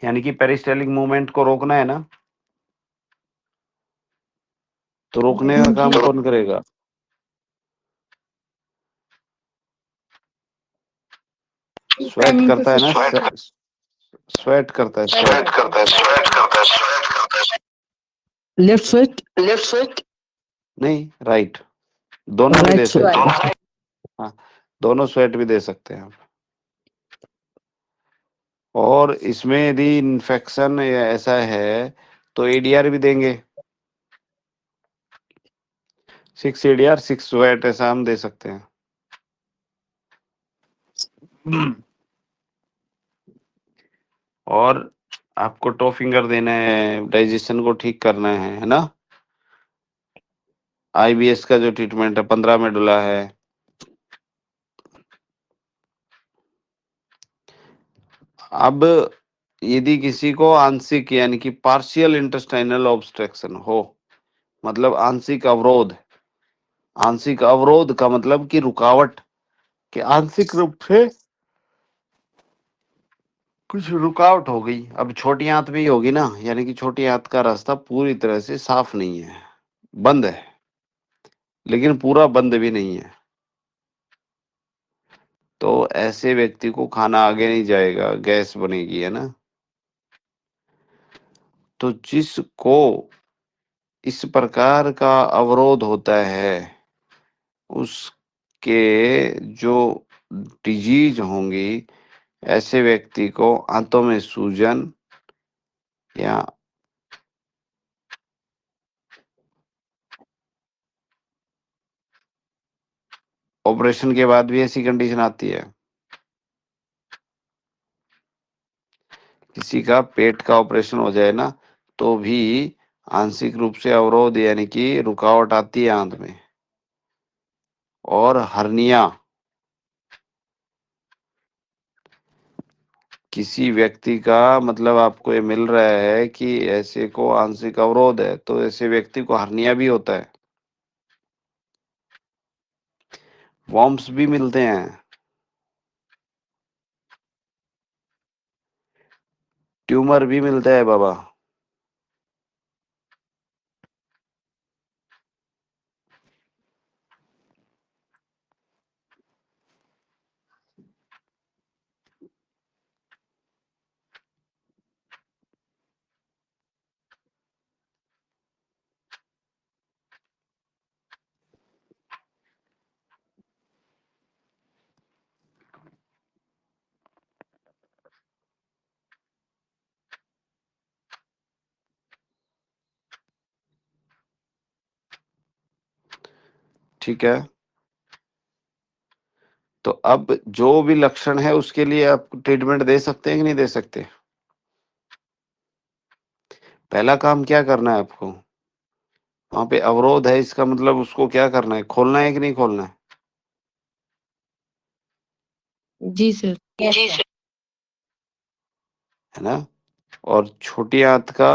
यानी कि पेरिस्टालिक मूवमेंट को रोकना है ना, तो रोकने का काम कौन करेगा? स्वेट करता है ना, स्वेट करता है, स्वेट। लेफ्ट साइड, नहीं, राइट, दोनों भी राइट दे साइड। सकते हैं। हाँ, दोनों स्वेट भी दे सकते हैं आप। और इसमें यदि इन्फेक्शन या ऐसा है तो एडीआर भी देंगे, 6 एडीआर 6 स्वेट, ऐसा हम दे सकते हैं। और आपको टो फिंगर देना है, डाइजेशन को ठीक करना है ना। आईबीएस का जो ट्रीटमेंट है 15 मेडुला है। अब यदि किसी को आंशिक यानी कि पार्शियल इंटेस्टाइनल ऑब्स्ट्रक्शन हो, मतलब आंशिक अवरोध, आंशिक अवरोध का मतलब कि रुकावट, कि आंशिक रूप से कुछ रुकावट हो गई। अब छोटी आंत भी होगी ना, यानी कि छोटी आंत का रास्ता पूरी तरह से साफ नहीं है, बंद है, लेकिन पूरा बंद भी नहीं है, तो ऐसे व्यक्ति को खाना आगे नहीं जाएगा, गैस बनेगी, है ना। तो जिसको इस प्रकार का अवरोध होता है, उसके जो डिजीज होंगी, ऐसे व्यक्ति को आंतों में सूजन या ऑपरेशन के बाद भी ऐसी कंडीशन आती है। किसी का पेट का ऑपरेशन हो जाए ना, तो भी आंशिक रूप से अवरोध यानी कि रुकावट आती है आंत में। और हर्निया, किसी व्यक्ति का मतलब आपको ये मिल रहा है कि ऐसे को आंशिक अवरोध है, तो ऐसे व्यक्ति को हर्निया भी होता है। वॉर्म्स भी मिलते हैं, ट्यूमर भी मिलता है बाबा। ठीक है, तो अब जो भी लक्षण है उसके लिए आप ट्रीटमेंट दे सकते हैं कि नहीं दे सकते? पहला काम क्या करना है आपको? वहां पे अवरोध है, इसका मतलब उसको क्या करना है, खोलना है कि नहीं खोलना है? जी सर। है ना। और छोटी आंत का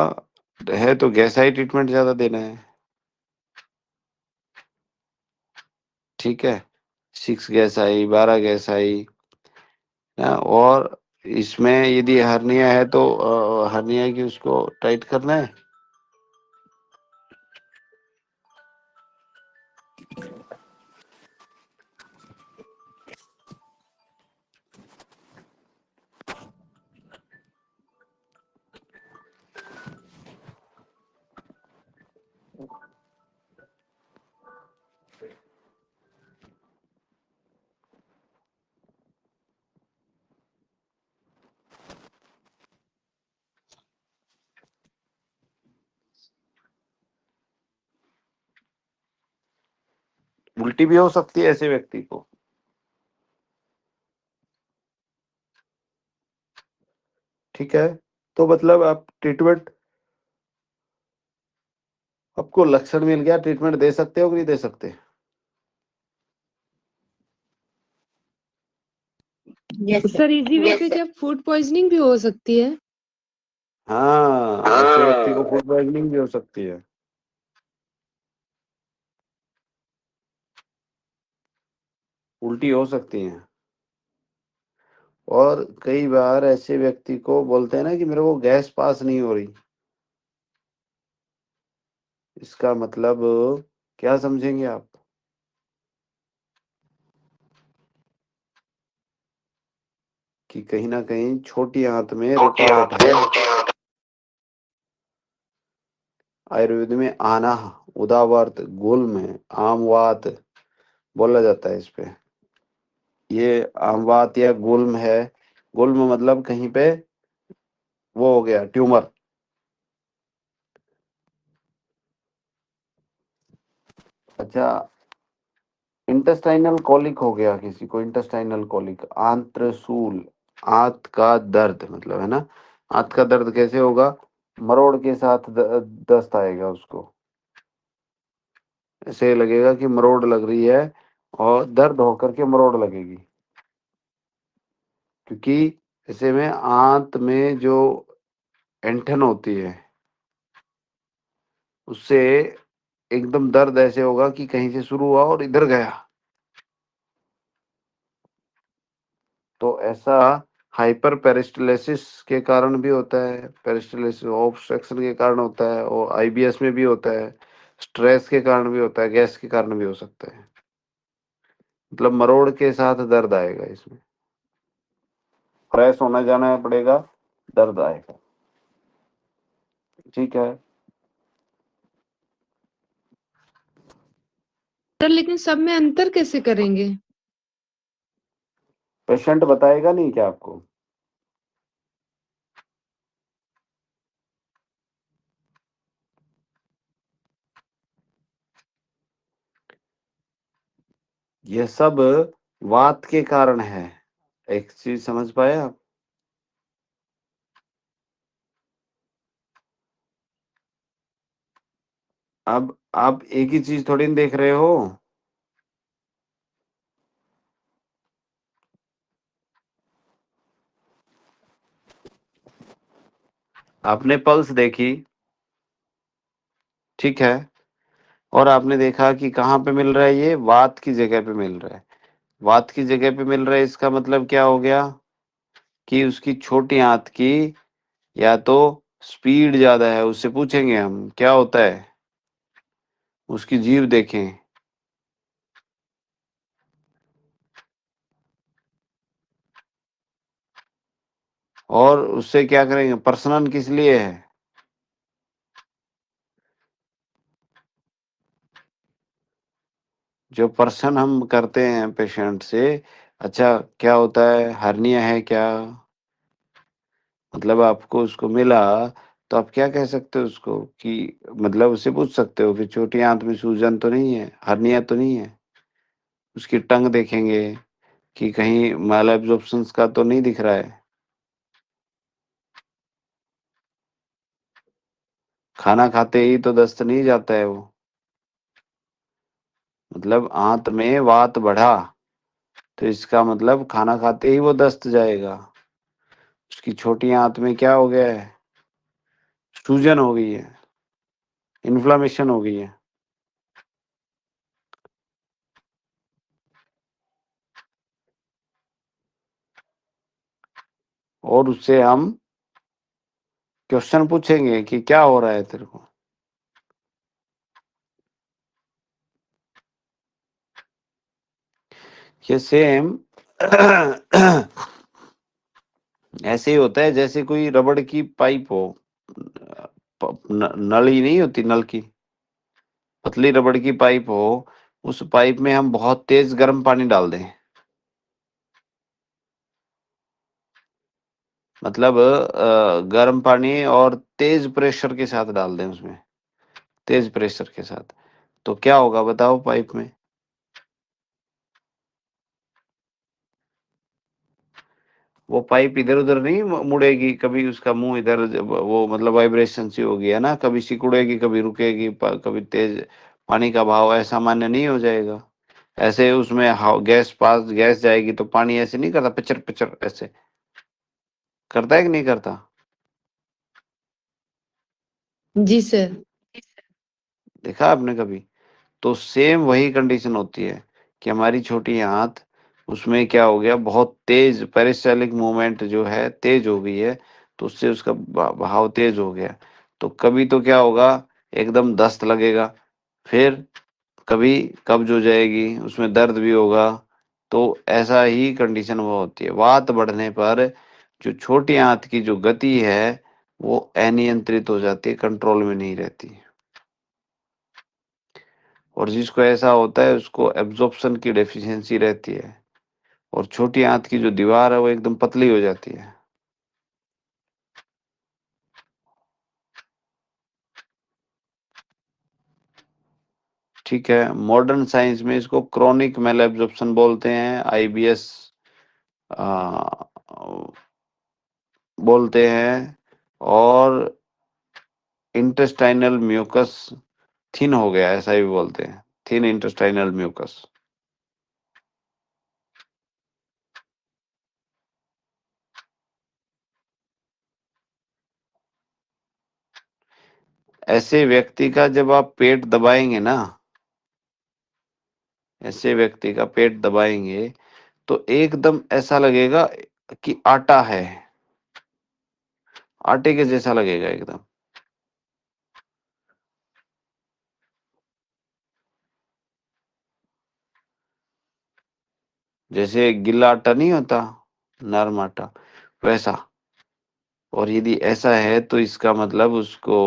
है तो गैसाई ट्रीटमेंट ज्यादा देना है। ठीक है, 6 गैसाई, 12 गैसाई ना। और इसमें यदि हर्निया है तो हर्निया की उसको टाइट करना है। उल्टी भी हो सकती है ऐसे व्यक्ति को। ठीक है, तो मतलब आप ट्रीटमेंट, आपको लक्षण मिल गया, ट्रीटमेंट दे सकते हो कि नहीं दे सकते? यस सर इजी वे पे क्या फूड पॉइजनिंग भी हो सकती है? हाँ, ऐसे व्यक्ति को फूड पॉइजनिंग भी हो सकती है। उल्टी हो सकती है। और कई बार ऐसे व्यक्ति को बोलते हैं ना कि मेरे को गैस पास नहीं हो रही, इसका मतलब क्या समझेंगे आप? कि कहीं ना कहीं छोटी आंत में रुकावट है। आयुर्वेद में आना, उदावर्त, गुल्म, आमवात बोला जाता है इस पे। ये आमवात या गुल्म है। गुल्म मतलब कहीं पे वो हो गया ट्यूमर। अच्छा, इंटेस्टाइनल कॉलिक हो गया किसी को, इंटेस्टाइनल कॉलिक, आंत्रशूल, आंत का दर्द मतलब है ना। आंत का दर्द कैसे होगा? मरोड़ के साथ दस्त आएगा उसको, ऐसे लगेगा कि मरोड़ लग रही है और दर्द होकर के मरोड़ लगेगी। क्योंकि ऐसे में आंत में जो ऐंठन होती है उससे एकदम दर्द ऐसे होगा कि कहीं से शुरू हुआ और इधर गया। तो ऐसा हाइपर पेरिस्टलेसिस के कारण भी होता है, पेरिस्टलेसिस ऑब्स्ट्रक्शन के कारण होता है, और आईबीएस में भी होता है, स्ट्रेस के कारण भी होता है, गैस के कारण भी हो सकता है। मतलब मरोड़ के साथ दर्द आएगा, इसमें फ्रेश होना जाना पड़ेगा, दर्द आएगा। ठीक है, सर लेकिन सब में अंतर कैसे करेंगे? पेशेंट बताएगा नहीं क्या आपको? यह सब वात के कारण है। एक चीज समझ पाए आप? अब आप एक ही चीज थोड़ी ना देख रहे हो। आपने पल्स देखी, ठीक है, और आपने देखा कि कहाँ पे मिल रहा है, ये वात की जगह पे मिल रहा है। वात की जगह पे मिल रहा है, इसका मतलब क्या हो गया कि उसकी छोटी आंत की या तो स्पीड ज्यादा है। उससे पूछेंगे हम क्या होता है, उसकी जीभ देखें। और उससे क्या करेंगे, प्रश्नन किस लिए है? जो प्रश्न हम करते हैं पेशेंट से, अच्छा क्या होता है, हर्निया है क्या, मतलब आपको उसको मिला, तो आप क्या कह सकते हो उसको कि, मतलब उससे पूछ सकते हो कि छोटी आंत में सूजन तो नहीं है, हर्निया तो नहीं है। उसकी टंग देखेंगे कि कहीं माल एब्जॉर्प्शन का तो नहीं दिख रहा है। खाना खाते ही तो दस्त नहीं जाता है वो, मतलब आंत में वात बढ़ा तो इसका मतलब खाना खाते ही वो दस्त जाएगा। उसकी छोटी आंत में क्या हो गया है, सूजन हो गई है, इन्फ्लामेशन हो गई है। और उससे हम क्वेश्चन पूछेंगे कि क्या हो रहा है तेरे को। ये सेम ऐसे ही होता है जैसे कोई रबड़ की पाइप हो, नली नहीं होती, नल की पतली रबड़ की पाइप हो, उस पाइप में हम बहुत तेज गर्म पानी डाल दें, मतलब गर्म पानी और तेज प्रेशर के साथ डाल दें उसमें, तेज प्रेशर के साथ, तो क्या होगा बताओ पाइप में? वो पाइप इधर उधर नहीं मुड़ेगी, कभी उसका मुंह इधर वो मतलब वाइब्रेशन सी होगी है ना, कभी सिकुड़ेगी कभी रुकेगी, कभी तेज पानी का भाव असामान्य नहीं हो जाएगा। ऐसे उसमें गैस पास गैस जाएगी तो पानी ऐसे नहीं करता, पिचर पिचर ऐसे करता है कि नहीं करता? जी सर। देखा आपने कभी? तो सेम वही कंडीशन होती है कि हमारी छोटी आंत, उसमें क्या हो गया, बहुत तेज पेरिस्टालिक मूवमेंट जो है तेज हो गई है, तो उससे उसका बहाव तेज हो गया। तो कभी तो क्या होगा, एकदम दस्त लगेगा, फिर कभी कब्ज हो जाएगी, उसमें दर्द भी होगा। तो ऐसा ही कंडीशन वो होती है। वात बढ़ने पर जो छोटी आंत की जो गति है वो अनियंत्रित हो जाती है, कंट्रोल में नहीं रहती। और जिसको ऐसा होता है उसको एब्जॉर्प्शन की डेफिशिएंसी रहती है, और छोटी आंत की जो दीवार है वो एकदम पतली हो जाती है। ठीक है, मॉडर्न साइंस में इसको क्रोनिक मेल एब्जॉर्प्शन बोलते हैं, आईबीएस बोलते हैं। और इंटेस्टाइनल म्यूकस थिन हो गया, ऐसा भी बोलते हैं, थिन इंटेस्टाइनल म्यूकस। ऐसे व्यक्ति का जब आप पेट दबाएंगे ना, ऐसे व्यक्ति का पेट दबाएंगे तो एकदम ऐसा लगेगा कि आटा है, आटे के जैसा लगेगा एकदम। जैसे गिल्ला आटा नहीं होता, नरम आटा, वैसा। और यदि ऐसा है तो इसका मतलब उसको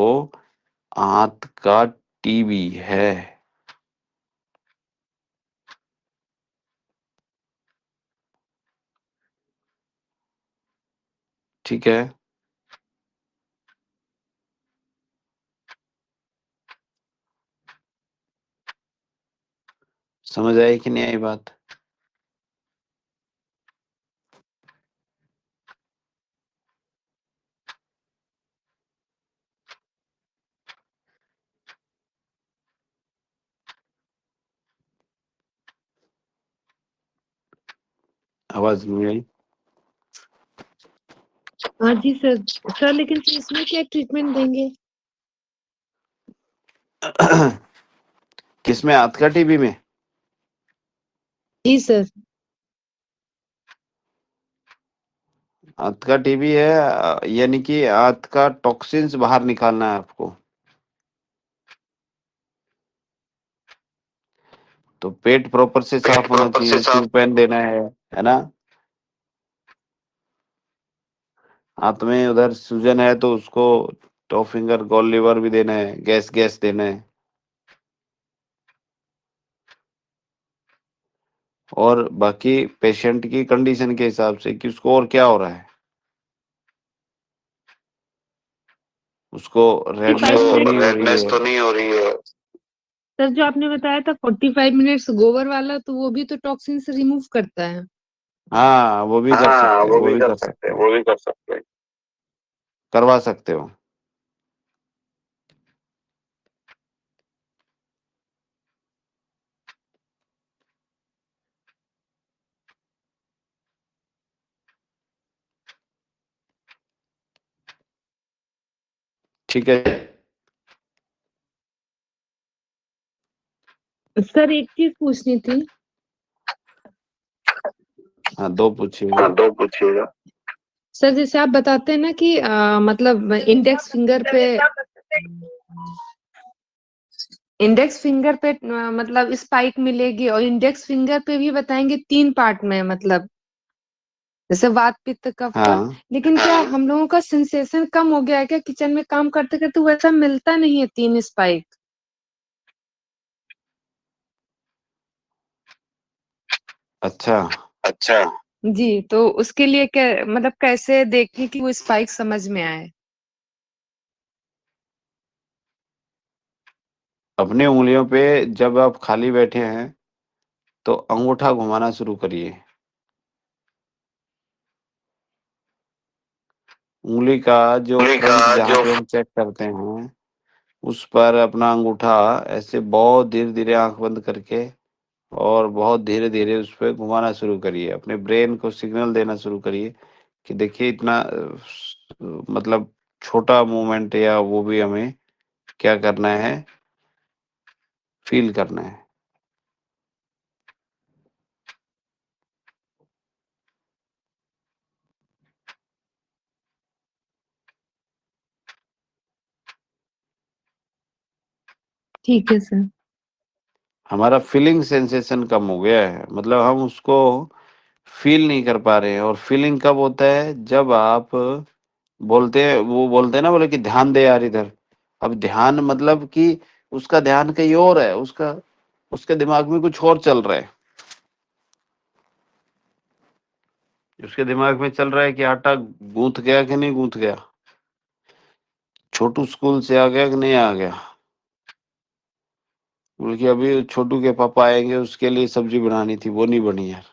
आंत का टीबी है। ठीक है, समझ आई कि नहीं आई बात? आवाज नहीं आई? हाँ जी सर। सर लेकिन फिर इसमें क्या ट्रीटमेंट देंगे? किसमें, आंत का टीबी में? जी सर। आंत का टीबी है, यानी कि आंत का टॉक्सिन्स बाहर निकालना है आपको। तो पेट प्रॉपर से साफ होना चाहिए, ट्यूब पेन देना है ना। हाथ में उधर सूजन है तो उसको टॉप फिंगर गॉल लीवर भी देना है, गैस गैस देना है। और बाकी पेशेंट की कंडीशन के हिसाब से कि उसको और क्या हो रहा है, उसको रेडनेस तो नहीं हो रही है। तो नहीं हो रही है। सर जो आपने बताया था 45 मिनट्स गोबर वाला, तो वो भी तो टॉक्सिन से रिमूव करता है। हाँ, वो भी कर हाँ सकते हैं, वो वो भी भी कर कर सकते सकते हैं, हैं, वो भी कर सकते हैं। करवा सकते हो। ठीक है। सर एक चीज पूछनी थी। हाँ, दो पूछिएगा। हाँ दो पूछिएगा। सर जैसे आप बताते हैं ना कि मतलब इंडेक्स फिंगर पे मतलब स्पाइक मिलेगी, और इंडेक्स फिंगर पे भी बताएंगे 3 पार्ट में, मतलब जैसे वात पित्त कफ का। हाँ, लेकिन क्या हम लोगों का सेंसेशन कम हो गया है क्या? किचन में काम करते करते वैसा मिलता नहीं है 3 स्पाइक। अच्छा। अच्छा। जी, तो उसके लिए क्या मतलब कैसे देखें कि वो स्पाइक समझ में आए? अपने उंगलियों पे जब आप खाली बैठे हैं तो अंगूठा घुमाना शुरू करिए। उंगली का जो फ्रंट जहाँ पे हम चेक करते हैं उस पर अपना अंगूठा ऐसे बहुत धीरे धीरे आंख बंद करके और बहुत धीरे धीरे उस पर घुमाना शुरू करिए। अपने ब्रेन को सिग्नल देना शुरू करिए कि देखिए इतना मतलब छोटा मूवमेंट या वो भी हमें क्या करना है, फील करना है। ठीक है सर। हमारा फीलिंग सेंसेशन कम हो गया है, मतलब हम उसको फील नहीं कर पा रहे हैं। और फीलिंग कब होता है, जब आप बोलते हैं, वो बोलते हैं ना, बोले कि ध्यान दे यार इधर। अब ध्यान मतलब कि उसका ध्यान कहीं और है, उसका उसके दिमाग में कुछ और चल रहा है। उसके दिमाग में चल रहा है कि आटा गूंथ गया कि नहीं गूंथ गया, छोटू स्कूल से आ गया कि नहीं आ गया, बल्कि अभी छोटू के पापा आएंगे उसके लिए सब्जी बनानी थी, वो नहीं बनी यार।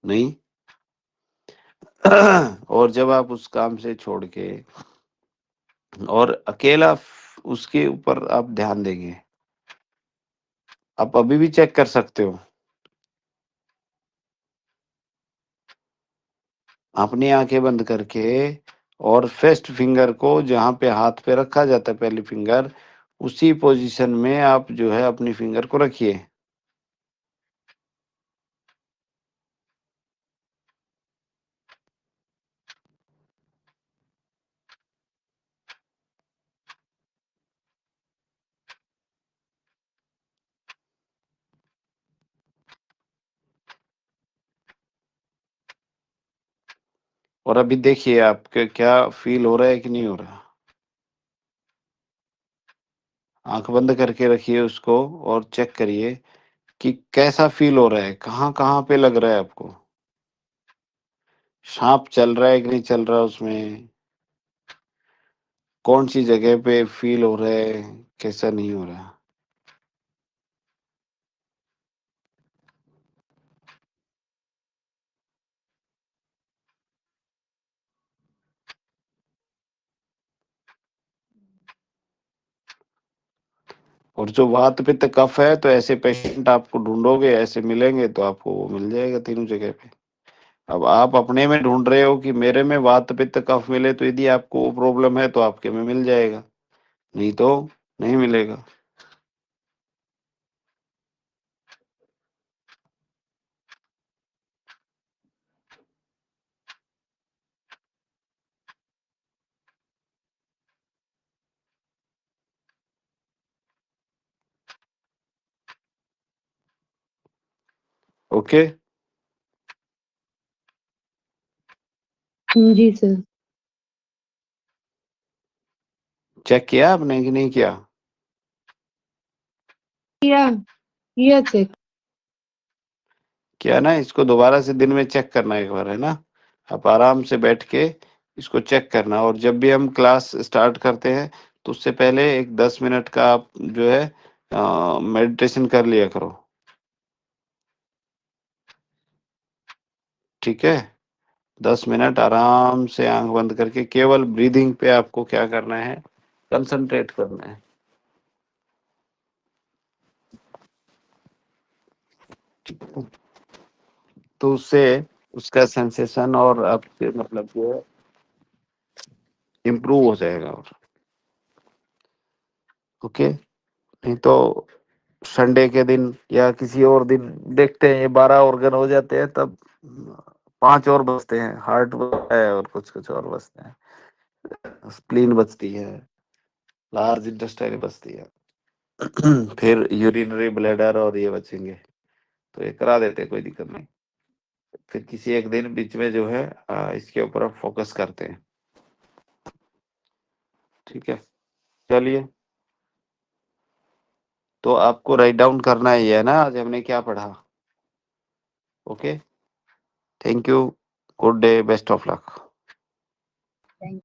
नहीं। और जब आप उस काम से छोड़ के और अकेला उसके ऊपर आप ध्यान देंगे, आप अभी भी चेक कर सकते हो। अपनी आंखें बंद करके और फर्स्ट फिंगर को जहां पे हाथ पे रखा जाता है, पहली फिंगर, उसी पोजीशन में आप जो है अपनी फिंगर को रखिए। और अभी देखिए आपके क्या फील हो रहा है कि नहीं हो रहा। आंख बंद करके रखिए उसको और चेक करिए कि कैसा फील हो रहा है, कहाँ कहाँ पे लग रहा है आपको, सांप चल रहा है कि नहीं चल रहा उसमें, कौन सी जगह पे फील हो रहा है, कैसा नहीं हो रहा। और जो वात पित्त कफ है, तो ऐसे पेशेंट आपको ढूंढोगे, ऐसे मिलेंगे तो आपको वो मिल जाएगा तीनों जगह पे। अब आप अपने में ढूंढ रहे हो कि मेरे में वात पित्त कफ मिले, तो यदि आपको वो प्रॉब्लम है तो आपके में मिल जाएगा, नहीं तो नहीं मिलेगा। ओके। जी सर। चेक किया आपने कि नहीं किया? किया चेक। क्या ना, इसको दोबारा से दिन में चेक करना एक बार, है ना। आप आराम से बैठ के इसको चेक करना। और जब भी हम क्लास स्टार्ट करते हैं तो उससे पहले एक 10 मिनट का आप जो है मेडिटेशन कर लिया करो, ठीक है। 10 मिनट आराम से आंख बंद करके केवल ब्रीदिंग पे आपको क्या करना है, कंसंट्रेट करना है। तो उससे उसका सेंसेशन और आपके मतलब जो है इम्प्रूव हो जाएगा। और ओके। नहीं तो संडे के दिन या किसी और दिन देखते हैं ये 12 ऑर्गन हो जाते हैं, तब 5 और बचते हैं, हार्ट बचता है और कुछ कुछ और बचते हैं, स्प्लीन बचती है, लार्ज इंटेस्टाइन बचती है। फिर यूरिनरी ब्लैडर और ये बचेंगे, तो ये करा देते हैं, कोई दिक्कत नहीं। फिर किसी एक दिन बीच में जो है इसके ऊपर हम फोकस करते हैं, ठीक है। चलिए, तो आपको राइट डाउन करना ही है ना आज हमने क्या पढ़ा। Okay, thank you, good day, best of luck. Thank